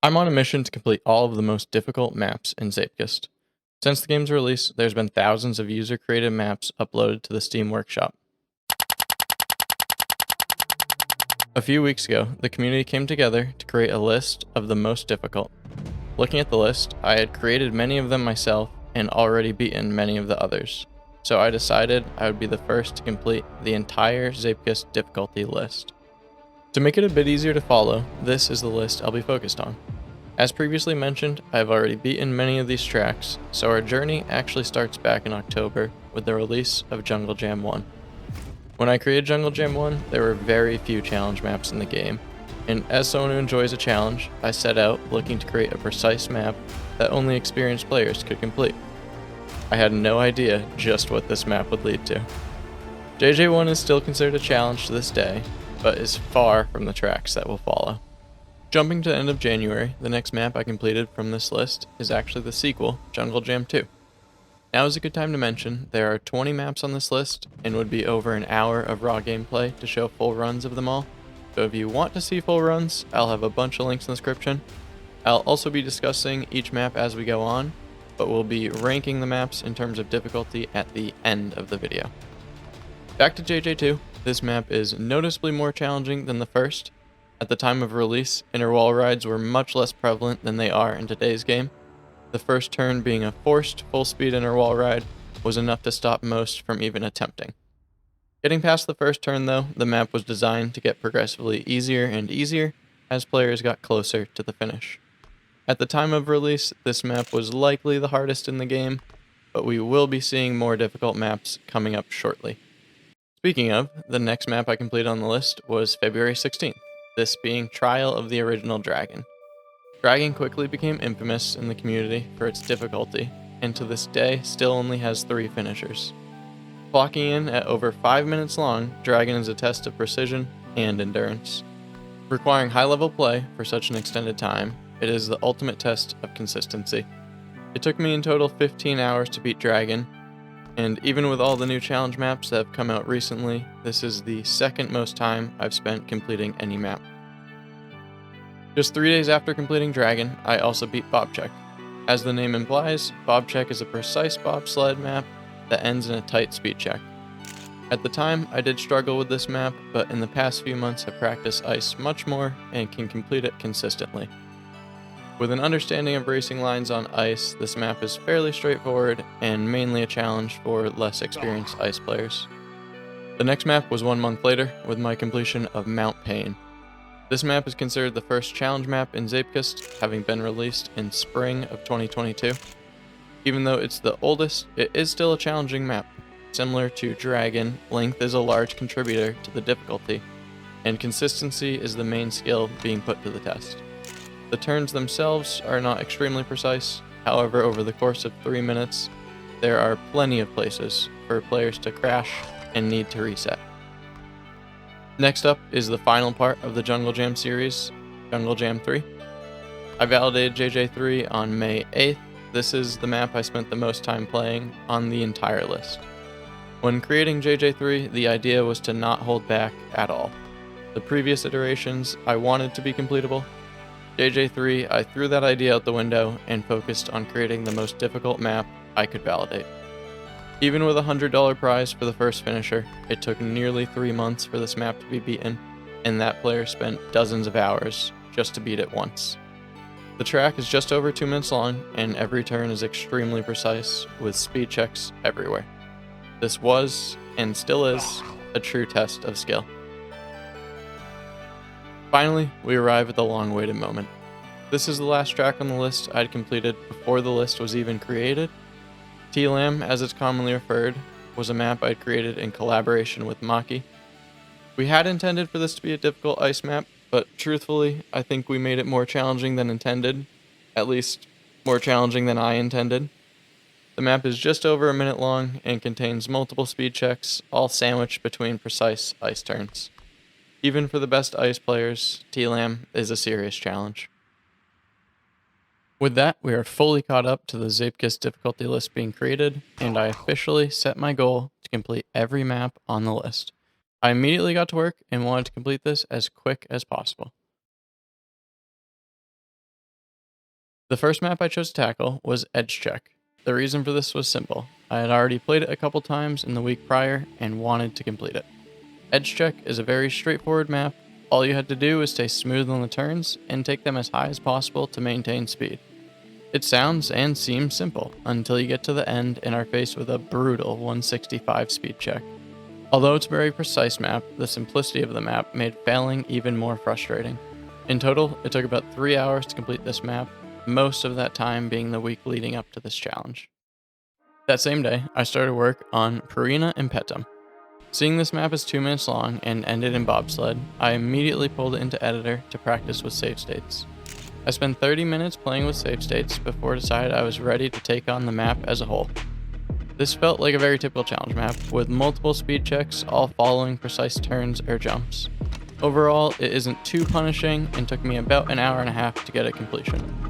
I'm on a mission to complete all of the most difficult maps in Zeepkist. Since the game's release, there's been thousands of user-created maps uploaded to the Steam Workshop. A few weeks ago, the community came together to create a list of the most difficult. Looking at the list, I had created many of them myself and already beaten many of the others, so I decided I would be the first to complete the entire Zeepkist difficulty list. To make it a bit easier to follow, this is the list I'll be focused on. As previously mentioned, I have already beaten many of these tracks, so our journey actually starts back in October with the release of Jungle Jam 1. When I created Jungle Jam 1, there were very few challenge maps in the game, and as someone who enjoys a challenge, I set out looking to create a precise map that only experienced players could complete. I had no idea just what this map would lead to. JJ1 is still considered a challenge to this day, but is far from the tracks that will follow. Jumping to the end of January, the next map I completed from this list is actually the sequel, Jungle Jam 2. Now is a good time to mention there are 20 maps on this list and would be over an hour of raw gameplay to show full runs of them all. So if you want to see full runs, I'll have a bunch of links in the description. I'll also be discussing each map as we go on, but we'll be ranking the maps in terms of difficulty at the end of the video. Back to JJ2, this map is noticeably more challenging than the first. At the time of release, interwall rides were much less prevalent than they are in today's game. The first turn being a forced full-speed interwall ride was enough to stop most from even attempting. Getting past the first turn though, the map was designed to get progressively easier and easier as players got closer to the finish. At the time of release, this map was likely the hardest in the game, but we will be seeing more difficult maps coming up shortly. Speaking of, the next map I completed on the list was February 16th. This being Trial of the Original Dragon. Dragon quickly became infamous in the community for its difficulty, and to this day still only has 3 finishers. Clocking in at over 5 minutes long, Dragon is a test of precision and endurance. Requiring high-level play for such an extended time, it is the ultimate test of consistency. It took me in total 15 hours to beat Dragon, and even with all the new challenge maps that have come out recently, this is the second most time I've spent completing any map. Just 3 days after completing Dragon, I also beat Bobcheck. As the name implies, Bobcheck is a precise bobsled map that ends in a tight speed check. At the time, I did struggle with this map, but in the past few months have practiced ice much more and can complete it consistently. With an understanding of racing lines on ice, this map is fairly straightforward and mainly a challenge for less experienced ice players. The next map was 1 month later, with my completion of Mount Pain. This map is considered the first challenge map in Zeepkist, having been released in spring of 2022. Even though it's the oldest, it is still a challenging map. Similar to Dragon, length is a large contributor to the difficulty, and consistency is the main skill being put to the test. The turns themselves are not extremely precise, however over the course of 3 minutes, there are plenty of places for players to crash and need to reset. Next up is the final part of the Jungle Jam series, Jungle Jam 3. I validated JJ3 on May 8th. This is the map I spent the most time playing on the entire list. When creating JJ3, the idea was to not hold back at all. The previous iterations I wanted to be completable. JJ3, I threw that idea out the window and focused on creating the most difficult map I could validate. Even with a $100 prize for the first finisher, it took nearly 3 months for this map to be beaten, and that player spent dozens of hours just to beat it once. The track is just over 2 minutes long, and every turn is extremely precise, with speed checks everywhere. This was, and still is, a true test of skill. Finally, we arrive at the long-awaited moment. This is the last track on the list I'd completed before the list was even created. T-Lam, as it's commonly referred, was a map I'd created in collaboration with Maki. We had intended for this to be a difficult ice map, but truthfully, I think we made it more challenging than intended. At least, more challenging than I intended. The map is just over a minute long and contains multiple speed checks, all sandwiched between precise ice turns. Even for the best ice players, T-Lam is a serious challenge. With that, we are fully caught up to the Zeepkist difficulty list being created, and I officially set my goal to complete every map on the list. I immediately got to work and wanted to complete this as quick as possible. The first map I chose to tackle was Edge Check. The reason for this was simple. I had already played it a couple times in the week prior and wanted to complete it. Edge Check is a very straightforward map. All you had to do was stay smooth on the turns and take them as high as possible to maintain speed. It sounds and seems simple until you get to the end and are faced with a brutal 165 speed check. Although it's a very precise map, the simplicity of the map made failing even more frustrating. In total, it took about 3 hours to complete this map, most of that time being the week leading up to this challenge. That same day, I started work on Purina and Petum. Seeing this map is 2 minutes long and ended in bobsled, I immediately pulled it into editor to practice with save states. I spent 30 minutes playing with save states before I decided I was ready to take on the map as a whole. This felt like a very typical challenge map, with multiple speed checks all following precise turns or jumps. Overall, it isn't too punishing and took me about an hour and a half to get it completion.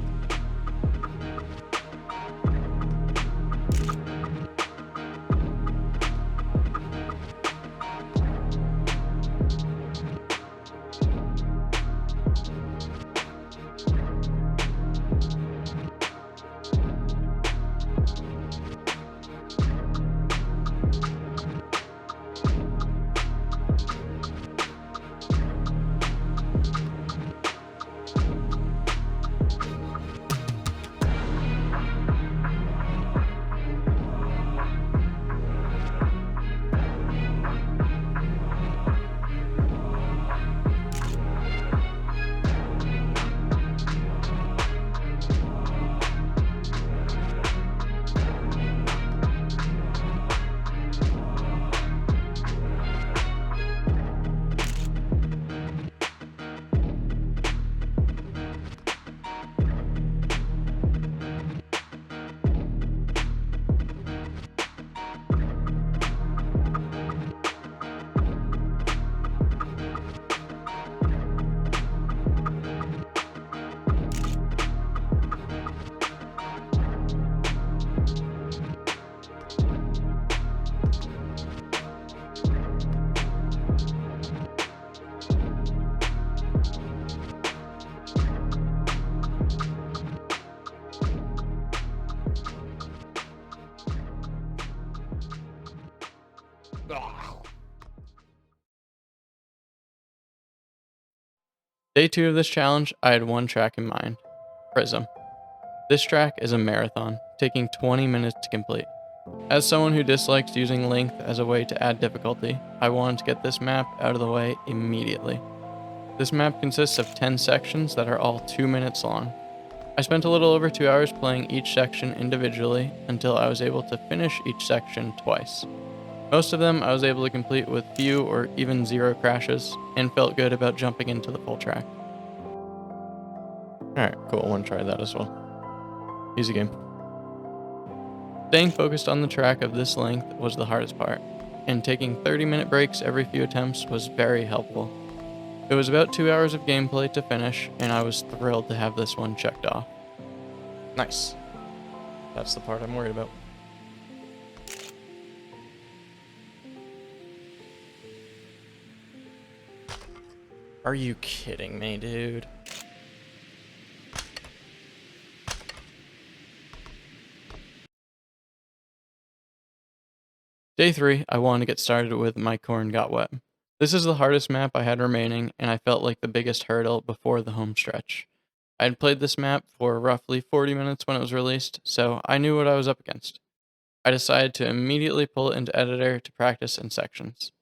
Day 2 of this challenge, I had one track in mind, Prism. This track is a marathon, taking 20 minutes to complete. As someone who dislikes using length as a way to add difficulty, I wanted to get this map out of the way immediately. This map consists of 10 sections that are all 2 minutes long. I spent a little over 2 hours playing each section individually until I was able to finish each section twice. Most of them I was able to complete with few or even zero crashes, and felt good about jumping into the full track. Alright, cool, I want to try that as well. Easy game. Staying focused on the track of this length was the hardest part, and taking 30-minute breaks every few attempts was very helpful. It was about 2 hours of gameplay to finish, and I was thrilled to have this one checked off. Nice. That's the part I'm worried about. Are you kidding me, dude? Day 3, I wanted to get started with My Corn Got Wet. This is the hardest map I had remaining, and I felt like the biggest hurdle before the home stretch. I had played this map for roughly 40 minutes when it was released, so I knew what I was up against. I decided to immediately pull it into editor to practice in sections.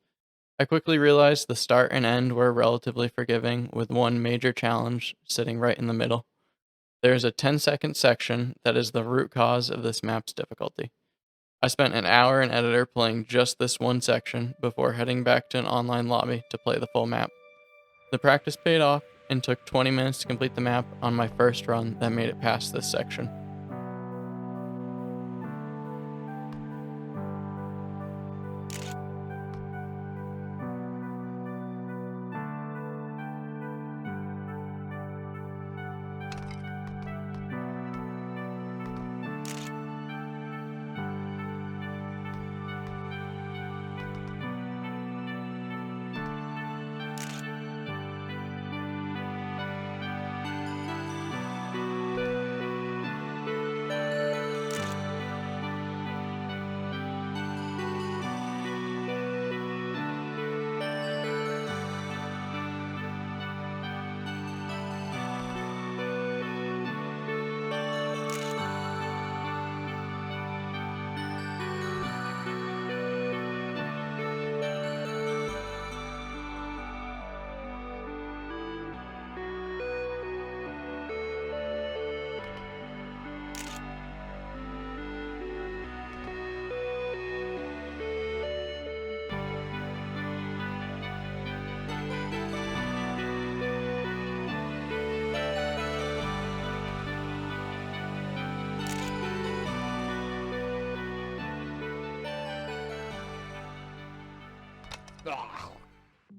I quickly realized the start and end were relatively forgiving, with one major challenge sitting right in the middle. There is a 10-second section that is the root cause of this map's difficulty. I spent an hour in editor playing just this one section before heading back to an online lobby to play the full map. The practice paid off and took 20 minutes to complete the map on my first run that made it past this section.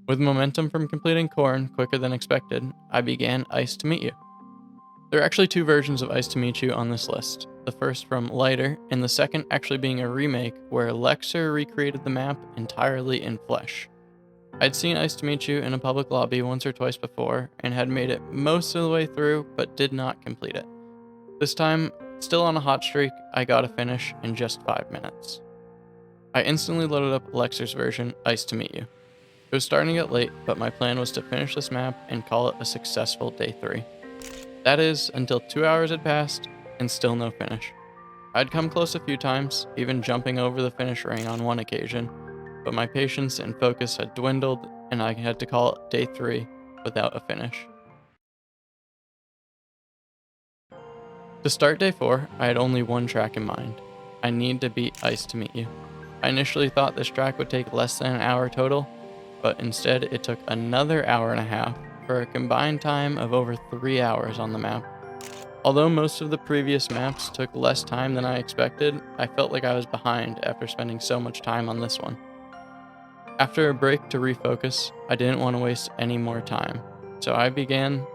With momentum from completing Corn quicker than expected, I began Ice to Meet You. There are actually two versions of Ice to Meet You on this list, the first from Lighter, and the second actually being a remake where Lexer recreated the map entirely in flesh. I'd seen Ice to Meet You in a public lobby once or twice before, and had made it most of the way through, but did not complete it. This time, still on a hot streak, I got a finish in just 5 minutes. I instantly loaded up Lexer's version, Ice to Meet You. It was starting to get late, but my plan was to finish this map and call it a successful day 3. That is, until 2 hours had passed, and still no finish. I'd come close a few times, even jumping over the finish ring on one occasion, but my patience and focus had dwindled, and I had to call it day 3 without a finish. To start day 4, I had only one track in mind. I need to beat Ice to Meet You. I initially thought this track would take less than an hour total, but instead it took another hour and a half for a combined time of over 3 hours on the map. Although most of the previous maps took less time than I expected, I felt like I was behind after spending so much time on this one. After a break to refocus, I didn't want to waste any more time, so I began...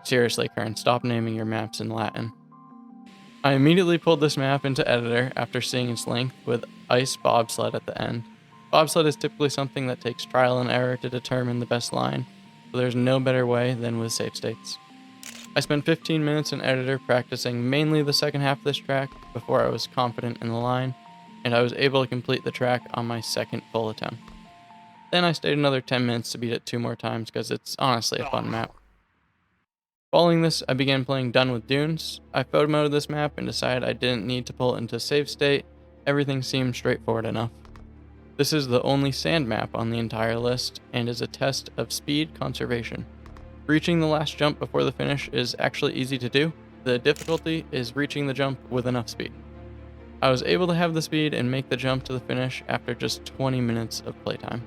Seriously, Kern, stop naming your maps in Latin. I immediately pulled this map into editor after seeing its length with Ice Bobsled at the end. Bobsled is typically something that takes trial and error to determine the best line, but there's no better way than with save states. I spent 15 minutes in editor practicing mainly the second half of this track before I was confident in the line, and I was able to complete the track on my second full attempt. Then I stayed another 10 minutes to beat it 2 more times because it's honestly a fun map. Following this, I began playing Done with Dunes. I photo moded this map and decided I didn't need to pull it into save state. Everything seemed straightforward enough. This is the only sand map on the entire list and is a test of speed conservation. Reaching the last jump before the finish is actually easy to do. The difficulty is reaching the jump with enough speed. I was able to have the speed and make the jump to the finish after just 20 minutes of playtime.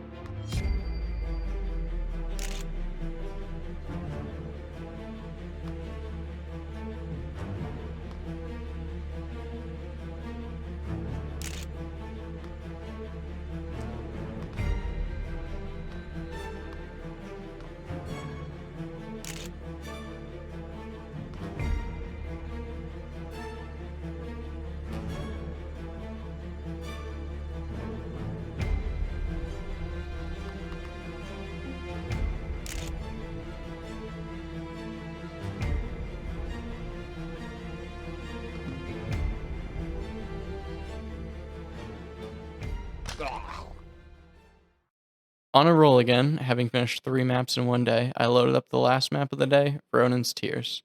On a roll again, having finished 3 maps in one day, I loaded up the last map of the day, Ronin's Tears.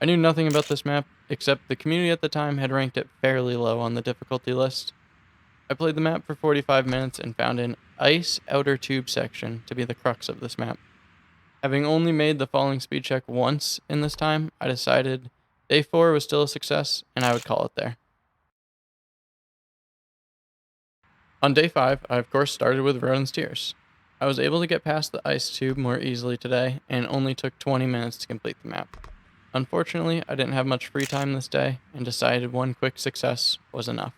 I knew nothing about this map, except the community at the time had ranked it fairly low on the difficulty list. I played the map for 45 minutes and found an ice outer tube section to be the crux of this map. Having only made the falling speed check once in this time, I decided day 4 was still a success and I would call it there. On day 5, I of course started with Ronin's Tears. I was able to get past the ice tube more easily today and only took 20 minutes to complete the map. Unfortunately, I didn't have much free time this day and decided one quick success was enough.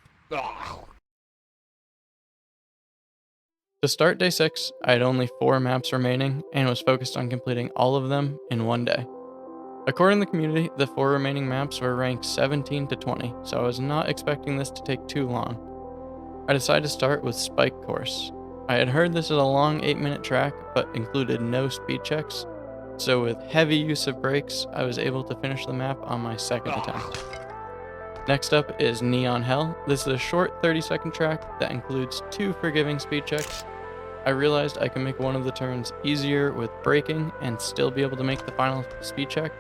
To start day 6, I had only 4 maps remaining and was focused on completing all of them in one day. According to the community, the 4 remaining maps were ranked 17 to 20, so I was not expecting this to take too long. I decided to start with Spike Course. I had heard this is a long 8-minute track, but included no speed checks, so with heavy use of brakes, I was able to finish the map on my second attempt. Next up is Neon Hell. This is a short 30-second track that includes 2 forgiving speed checks. I realized I can make one of the turns easier with braking and still be able to make the final speed check.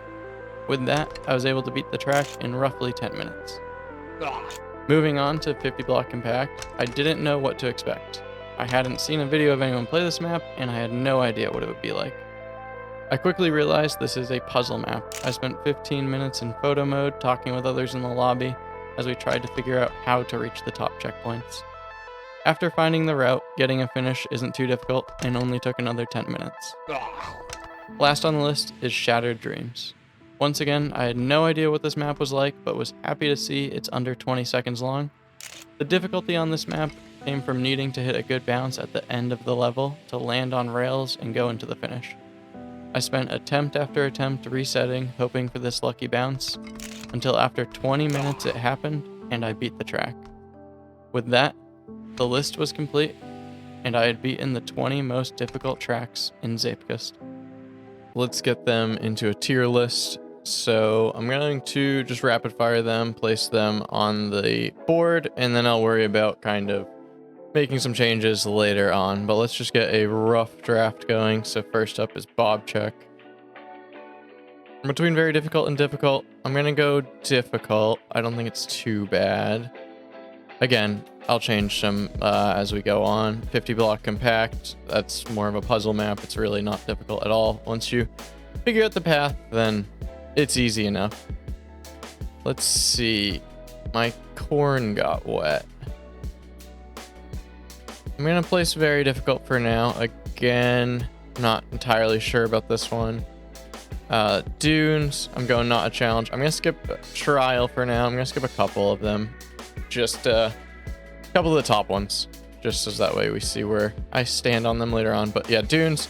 With that, I was able to beat the track in roughly 10 minutes. Moving on to 50 Block Compact, I didn't know what to expect. I hadn't seen a video of anyone play this map, and I had no idea what it would be like. I quickly realized this is a puzzle map. I spent 15 minutes in photo mode talking with others in the lobby as we tried to figure out how to reach the top checkpoints. After finding the route, getting a finish isn't too difficult and only took another 10 minutes. Last on the list is Shattered Dreams. Once again, I had no idea what this map was like, but was happy to see it's under 20 seconds long. The difficulty on this map came from needing to hit a good bounce at the end of the level to land on rails and go into the finish. I spent attempt after attempt resetting, hoping for this lucky bounce, until after 20 minutes it happened and I beat the track. With that, the list was complete, and I had beaten the 20 most difficult tracks in Zeepkist. Let's get them into a tier list. So I'm going to just rapid fire them, place them on the board, and then I'll worry about kind of making some changes later on. But let's just get a rough draft going. So first up is Bob Check. Between very difficult and difficult, I'm going to go difficult. I don't think it's too bad. Again, I'll change some as we go on. 50 block compact, that's more of a puzzle map. It's really not difficult at all. Once you figure out the path, then it's easy enough. Let's see. My corn got wet. I'm going to place very difficult for now. Again, not entirely sure about this one. Dunes, I'm going not a challenge. I'm going to skip trial for now. I'm going to skip a couple of them. Just a couple of the top ones, just as that way we see where I stand on them later on. But yeah, Dunes,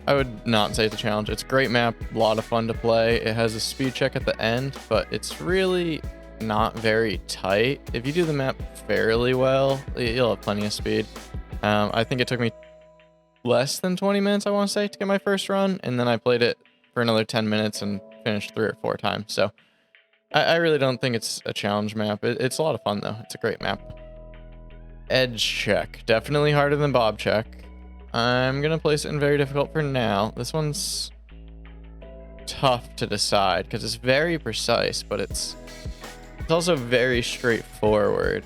I would not say it's a challenge. It's a great map, a lot of fun to play. It has a speed check at the end, but it's really not very tight. If you do the map fairly well, you'll have plenty of speed. I think it took me less than 20 minutes, I want to say, to get my first run, and then I played it for another 10 minutes and finished 3 or 4 times. So I really don't think it's a challenge map. It's a lot of fun, though. It's a great map. Edge Check. Definitely harder than Bob Check. I'm going to place it in very difficult for now. This one's tough to decide because it's very precise, but it's also very straightforward,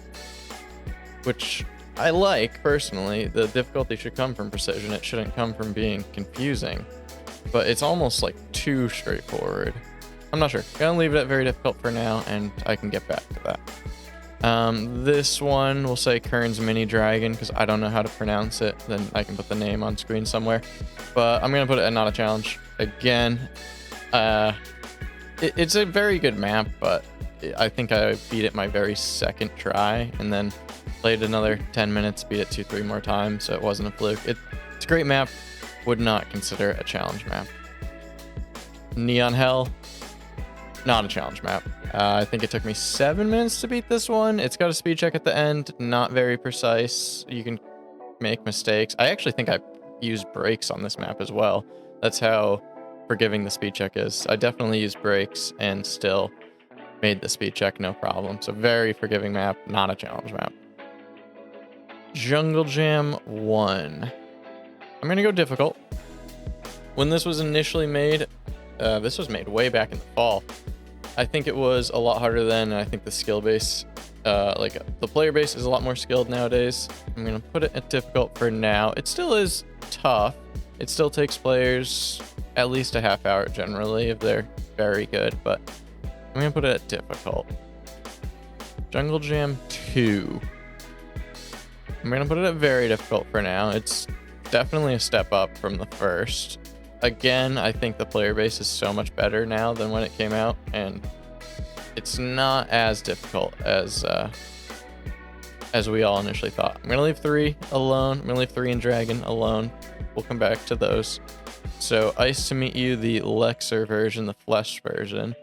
which I like, personally. The difficulty should come from precision. It shouldn't come from being confusing, but it's almost like too straightforward. I'm not sure. Gonna leave it at very difficult for now, and I can get back to that. This one, we'll say Kern's Mini Dragon, because I don't know how to pronounce it. Then I can put the name on screen somewhere. But I'm gonna put it at not a challenge. Again, it's a very good map, but I think I beat it my very second try, and then played another 10 minutes, beat it 2-3 more times, so it wasn't a fluke. It's a great map. Would not consider it a challenge map. Neon Hell, not a challenge map. I think it took me 7 minutes to beat this one. It's got a speed check at the end, not very precise. You can make mistakes. I actually think I used brakes on this map as well. That's how forgiving the speed check is. I definitely used brakes and still made the speed check no problem. So very forgiving map, not a challenge map. Jungle Jam 1. I'm gonna go difficult. When this was initially made, this was made way back in the fall. I think it was a lot harder then, and I think the skill base, like the player base is a lot more skilled nowadays. I'm gonna put it at difficult for now. It still is tough. It still takes players at least a half hour generally if they're very good, but I'm gonna put it at difficult. Jungle Jam 2. I'm gonna put it at very difficult for now. It's definitely a step up from the first. Again, I think the player base is so much better now than when it came out, and it's not as difficult as we all initially thought. I'm gonna leave 3 alone. I'm gonna leave 3 and Dragon alone. We'll come back to those. So, Ice to Meet You, the Lexer version, the Flesh version.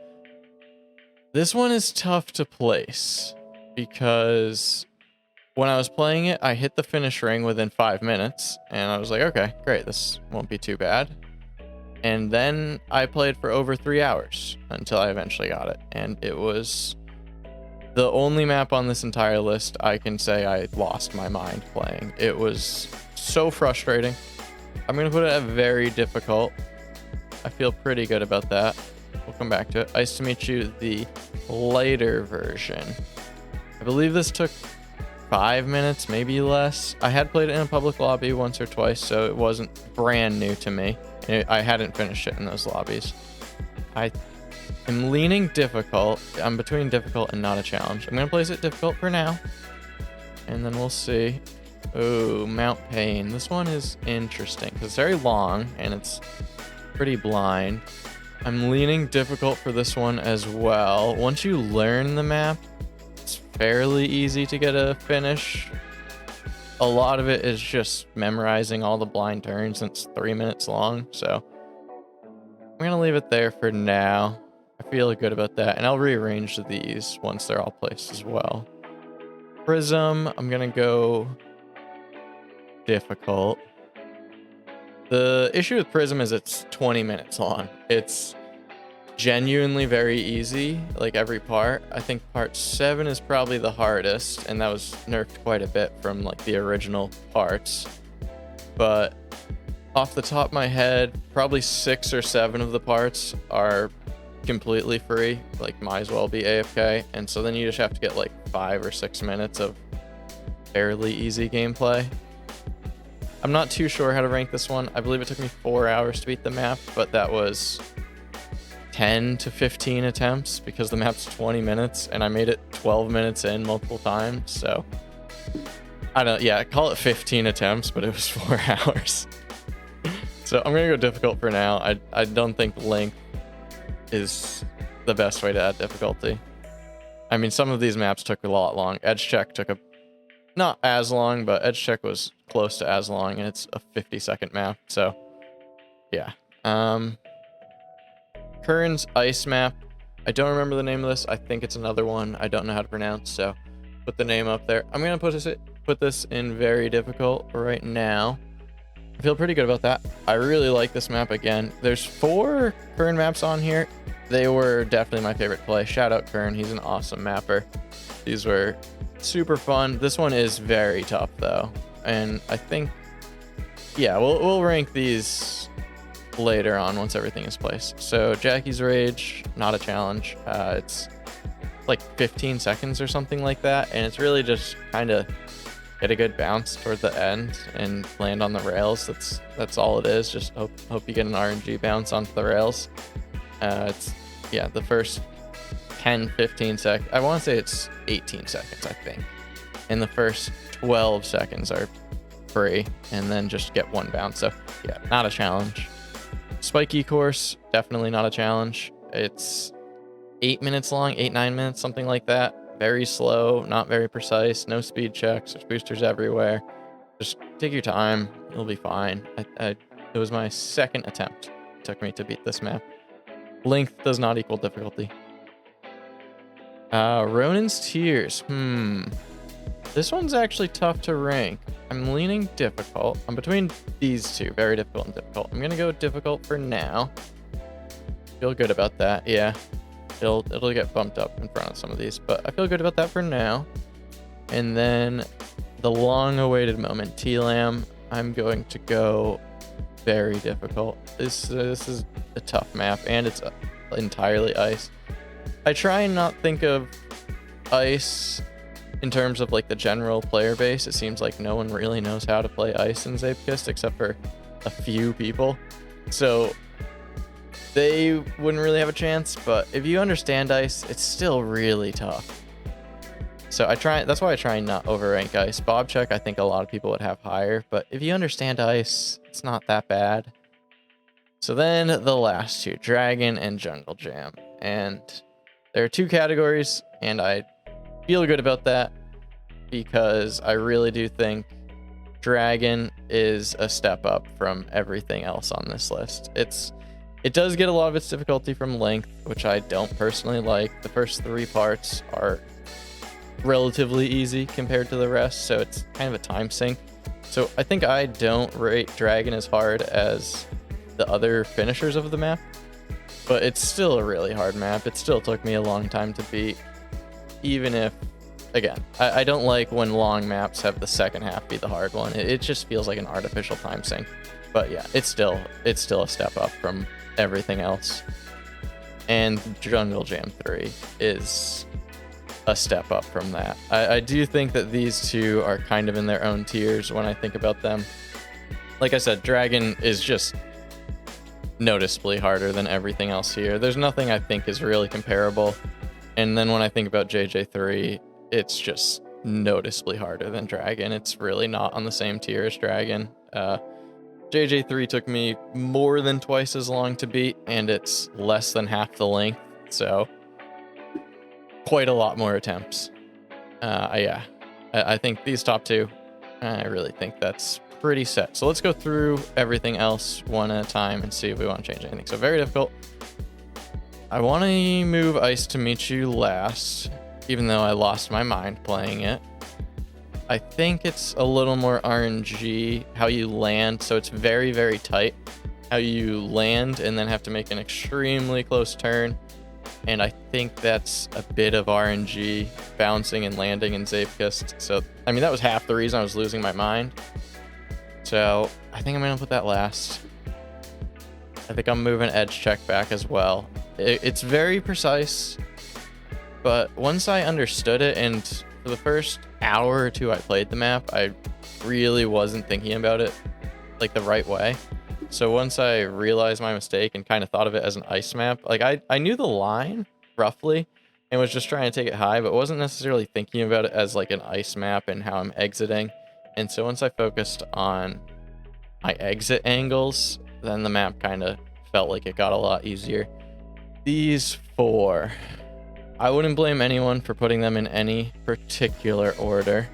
This one is tough to place because when I was playing it, I hit the finish ring within 5 minutes, and I was like, okay, great, this won't be too bad. And then I played for over 3 hours until I eventually got it, and it was the only map on this entire list I can say I lost my mind playing. It was so frustrating. I'm going to put it at very difficult. I feel pretty good about that. We'll come back to it. Ice to Meet You, the lighter version. I believe this took 5 minutes, maybe less. I had played it in a public lobby once or twice, so it wasn't brand new to me. I hadn't finished it in those lobbies. I am leaning difficult. I'm between difficult and not a challenge. I'm going to place it difficult for now, and then we'll see. Oh, Mount Pain. This one is interesting because it's very long and it's pretty blind. I'm leaning difficult for this one as well. Once you learn the map, it's fairly easy to get a finish. a lot of it is just memorizing all the blind turns, and it's 3 minutes long, so I'm gonna leave it there for now. I feel good about that, and I'll rearrange these once they're all placed as well. Prism, I'm gonna go difficult. The issue with Prism is it's 20 minutes long. It's genuinely very easy, like every part. I think part 7 is probably the hardest, and that was nerfed quite a bit from like the original parts. But off the top of my head, probably 6 or 7 of the parts are completely free, like might as well be AFK, and so then you just have to get like 5 or 6 minutes of fairly easy gameplay. I'm not too sure how to rank this one. I believe it took me 4 hours to beat the map, but that was 10 to 15 attempts because the map's 20 minutes and I made it 12 minutes in multiple times. So I don't, yeah, call it 15 attempts, but it was 4 hours. So I'm gonna go difficult for now. I don't think length is the best way to add difficulty. I mean, some of these maps took a lot long. Edge check took not as long, but edge check was close to as long, and it's a 50-second map. So yeah. Kern's ice map. I don't remember the name of this. I think it's another one I don't know how to pronounce, so put the name up there. I'm gonna put this in very difficult right now. I feel pretty good about that. I really like this map again. There's 4 Kern maps on here. They were definitely my favorite play. Shout out Kern, he's an awesome mapper. These were super fun. This one is very tough though, and I think, yeah, we'll rank these later on once everything is placed. So Jackie's Rage, not a challenge. It's like 15 seconds or something like that, and it's really just kind of get a good bounce toward the end and land on the rails. That's all it is. Just hope you get an RNG bounce onto the rails. It's, yeah, the first 10-15 seconds, I want to say it's 18 seconds, I think, and the first 12 seconds are free, and then just get 1 bounce. So yeah, not a challenge. Spiky course, definitely not a challenge. It's 8 minutes long, 8-9 minutes, something like that. Very slow, not very precise, no speed checks, there's boosters everywhere. Just take your time, you'll be fine. It was my 2nd attempt it took me to beat this map. Length does not equal difficulty. Ronin's Tears. This one's actually tough to rank. I'm leaning difficult. I'm between these two, very difficult and difficult. I'm gonna go difficult for now. Feel good about that, yeah. It'll get bumped up in front of some of these, but I feel good about that for now. And then the long-awaited moment, T-Lam, I'm going to go very difficult. This is a tough map, and it's entirely ice. I try and not think of ice in terms of like the general player base. It seems like no one really knows how to play ice in Zeepkist except for a few people. So they wouldn't really have a chance, but if you understand ice, it's still really tough. So that's why I try and not overrank ice. Bob check, I think a lot of people would have higher, but if you understand ice, it's not that bad. So then the last two, Dragon and Jungle Jam. And there are 2 categories, and I feel good about that because I really do think Dragon is a step up from everything else on this list. It does get a lot of its difficulty from length, which I don't personally like. The first 3 parts are relatively easy compared to the rest, so it's kind of a time sink. So I think I don't rate Dragon as hard as the other finishers of the map, but it's still a really hard map. It still took me a long time to beat, even if, again, I don't like when long maps have the second half be the hard one. It just feels like an artificial time sink. But yeah, it's still a step up from everything else. And Jungle Jam 3 is a step up from that. I do think that these 2 are kind of in their own tiers when I think about them. Like I said, Dragon is just noticeably harder than everything else here. There's nothing I think is really comparable. And then when I think about JJ3, it's just noticeably harder than Dragon. It's really not on the same tier as Dragon. JJ3 took me more than twice as long to beat, and it's less than half the length, so quite a lot more attempts. Yeah, I think these top 2, I really think that's pretty set. So let's go through everything else one at a time and see if we want to change anything. So very difficult. I want to move Ice to Meet You last, even though I lost my mind playing it. I think it's a little more RNG how you land, so it's very, very tight. How you land and then have to make an extremely close turn. And I think that's a bit of RNG, bouncing and landing in Zeepkist. So, I mean, that was half the reason I was losing my mind. So, I think I'm going to put that last. I think I'm moving Edge Check back as well. It's very precise, but once I understood it, and for the first hour or two I played the map, I really wasn't thinking about it like the right way. So once I realized my mistake and kind of thought of it as an ice map, like I knew the line roughly and was just trying to take it high, but wasn't necessarily thinking about it as like an ice map and how I'm exiting. And so once I focused on my exit angles, then the map kind of felt like it got a lot easier. These four, I wouldn't blame anyone for putting them in any particular order.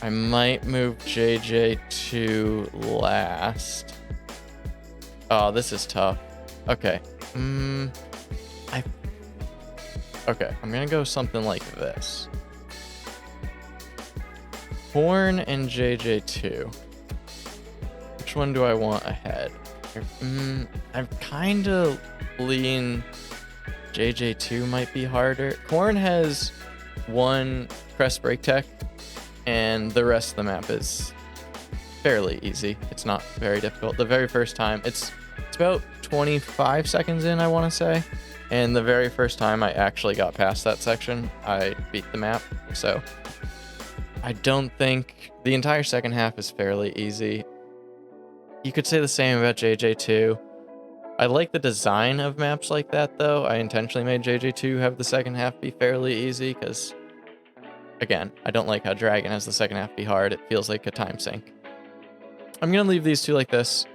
I might move JJ to last. Oh, this is tough. Okay. Okay, I'm gonna go something like this. Horn and JJ2. Which one do I want ahead? I'm kind of lean JJ2 might be harder. Corn has one press break tech, and the rest of the map is fairly easy. It's not very difficult. The very first time, it's about 25 seconds in, I want to say. And the very first time I actually got past that section, I beat the map. So I don't think the entire second half is fairly easy. You could say the same about JJ2. I like the design of maps like that, though. I intentionally made JJ2 have the second half be fairly easy because, again, I don't like how Dragon has the second half be hard. It feels like a time sink. I'm going to leave these two like this.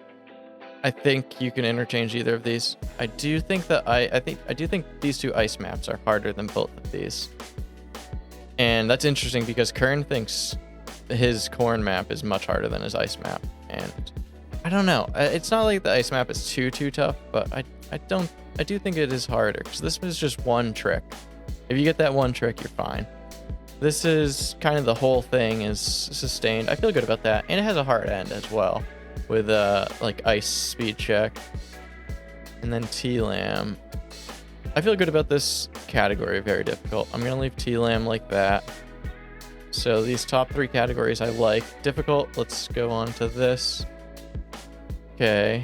I think you can interchange either of these. I do think that I do think these two ice maps are harder than both of these. And that's interesting because Kern thinks his corn map is much harder than his ice map. And I don't know. It's not like the ice map is too tough, but I do think it is harder because this is just one trick. If you get that one trick, you're fine. This is kind of the whole thing is sustained. I feel good about that. And it has a hard end as well with like ice speed check. And then T-Lam. I feel good about this category, very difficult. I'm going to leave T-Lam like that. So these top three categories I like. Difficult, let's go on to this. Okay.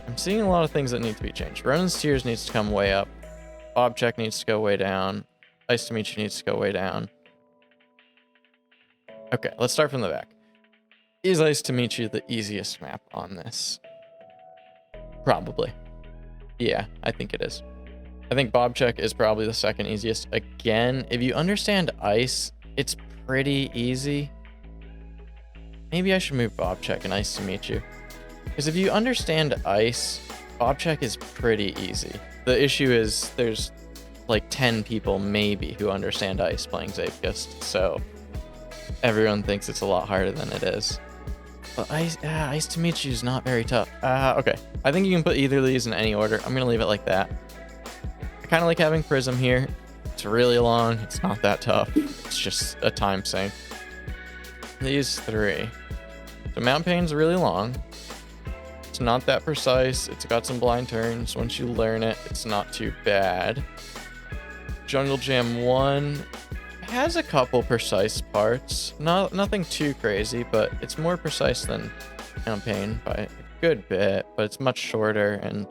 I'm seeing a lot of things that need to be changed. Ronan's Tears needs to come way up. Bob Check needs to go way down. Ice to Meet You needs to go way down. Okay, let's start from the back. Is Ice to Meet You the easiest map on this? Probably. Yeah, I think it is. I think Bob Check is probably the second easiest. Again, if you understand Ice, it's pretty easy. Maybe I should move Bob Check and Ice to Meet You. Because if you understand Ice, Bob Check is pretty easy. The issue is there's like 10 people maybe who understand Ice playing Zeepkist, so everyone thinks it's a lot harder than it is. But Ice to Meet You is not very tough. Okay, I think you can put either of these in any order. I'm going to leave it like that. I kind of like having Prism here. It's really long. It's not that tough. It's just a time sink. These three. So Mountain Pain's really long. It's not that precise. It's got some blind turns. Once you learn it, it's not too bad. Jungle Jam 1 has a couple precise parts. Nothing too crazy, but it's more precise than Mountain Pain by a good bit, but it's much shorter and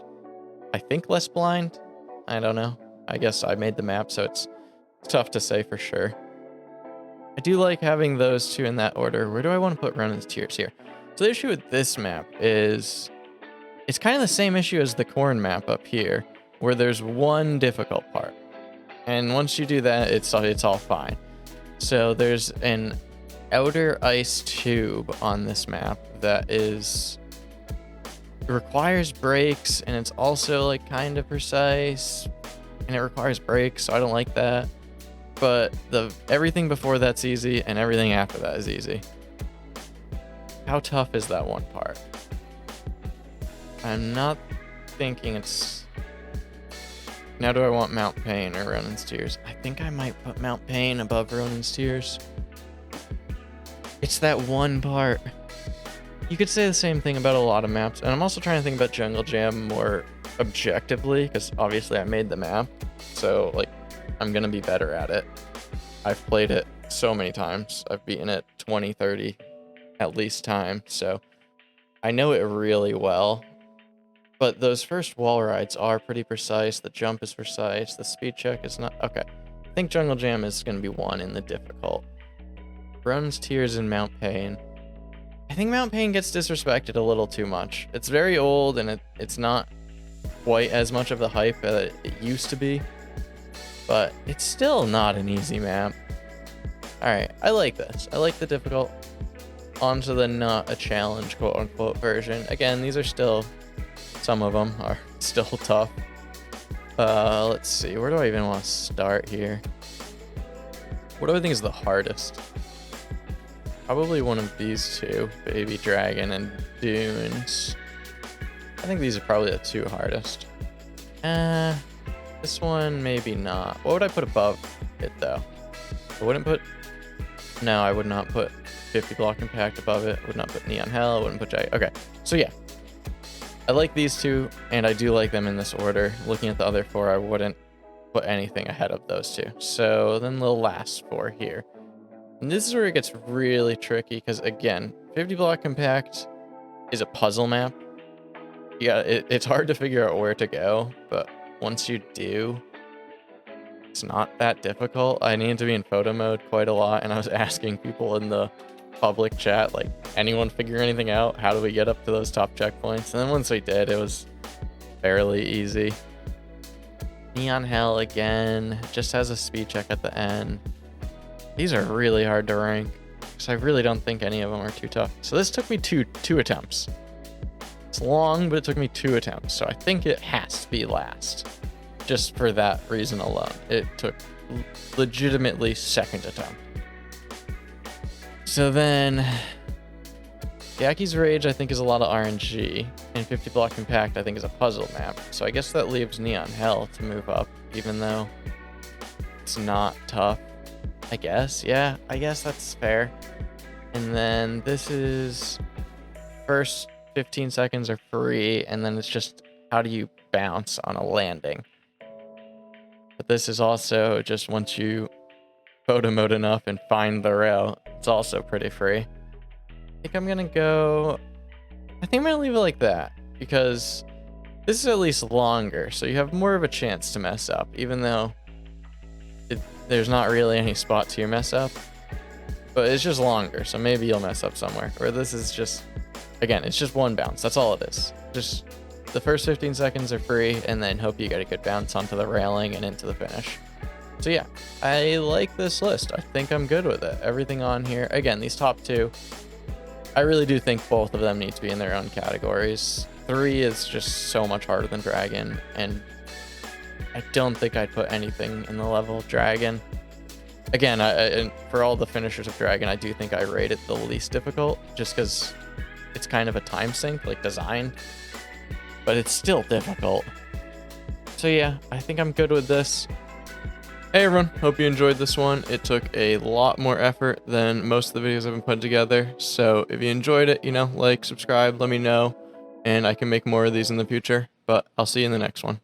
I think less blind. I don't know. I guess I made the map, so it's tough to say for sure. I do like having those two in that order. Where do I want to put Ronan's Tears here? So the issue with this map is it's kind of the same issue as the corn map up here, where there's one difficult part. And once you do that, it's all fine. So there's an outer ice tube on this map that requires brakes, and it's also like kind of precise, and it requires brakes, so I don't like that. But everything before that's easy, and everything after that is easy. How tough is that one part? I'm not thinking it's... Now do I want Mount Pain or Ronin's Tears? I think I might put Mount Pain above Ronin's Tears. It's that one part. You could say the same thing about a lot of maps, and I'm also trying to think about Jungle Jam more objectively, because obviously I made the map, so like I'm gonna be better at it. I've played it so many times. I've beaten it 20, 30 at least times, so I know it really well. But those first wall rides are pretty precise. The jump is precise. The speed check is not. Okay. I think Jungle Jam is going to be one in the difficult. Ronin's Tears and Mount Pain. I think Mount Pain gets disrespected a little too much. It's very old and it's not quite as much of the hype that it used to be. But it's still not an easy map. Alright, I like this. I like the difficult. On to the not a challenge quote unquote version. Again, these are still... Some of them are still tough. Let's see. Where do I even want to start here? What do I think is the hardest? Probably one of these two. Baby Dragon and Dunes. I think these are probably the two hardest. This one maybe not. What would I put above it though? I wouldn't put... No, I would not put 50 Block Impact above it. I would not put Neon Hell. I wouldn't put Jag. Okay, so yeah. I like these two, and I do like them in this order. Looking at the other four, I wouldn't put anything ahead of those two. So then the last four here. And this is where it gets really tricky, because again, 50 Block Compact is a puzzle map. Yeah, it's hard to figure out where to go, but once you do, it's not that difficult. I needed to be in photo mode quite a lot, and I was asking people in the public chat, like, anyone figure anything out? How do we get up to those top checkpoints? And then once we did, it was fairly easy. Neon Hell again, just has a speed check at the end. These are really hard to rank, because I really don't think any of them are too tough. So this took me two attempts. It's long, but it took me 2 attempts, so I think it has to be last. Just for that reason alone. It took legitimately second attempt. So then, Yaki's Rage I think is a lot of RNG, and 50 Block Impact I think is a puzzle map. So I guess that leaves Neon Hell to move up, even though it's not tough. I guess, yeah, I guess that's fair. And then this is first 15 seconds are free, and then it's just how do you bounce on a landing. But this is also just once you photo mode enough and find the rail, it's also pretty free. I think I'm gonna leave it like that, because this is at least longer, so you have more of a chance to mess up, even though there's not really any spot to your mess up. But it's just longer, so maybe you'll mess up somewhere. Where this is just, again, it's just one bounce. That's all it is. Just the first 15 seconds are free, and then hope you get a good bounce onto the railing and into the finish. So yeah, I like this list. I think I'm good with it. Everything on here, again, these top 2, I really do think both of them need to be in their own categories. 3 is just so much harder than Dragon, and I don't think I'd put anything in the level of Dragon. Again, and for all the finishers of Dragon, I do think I rate it the least difficult, just because it's kind of a time sink, like design, but it's still difficult. So yeah, I think I'm good with this. Hey everyone, hope you enjoyed this one. It took a lot more effort than most of the videos I've been putting together. So if you enjoyed it, like, subscribe, let me know, and I can make more of these in the future. But I'll see you in the next one.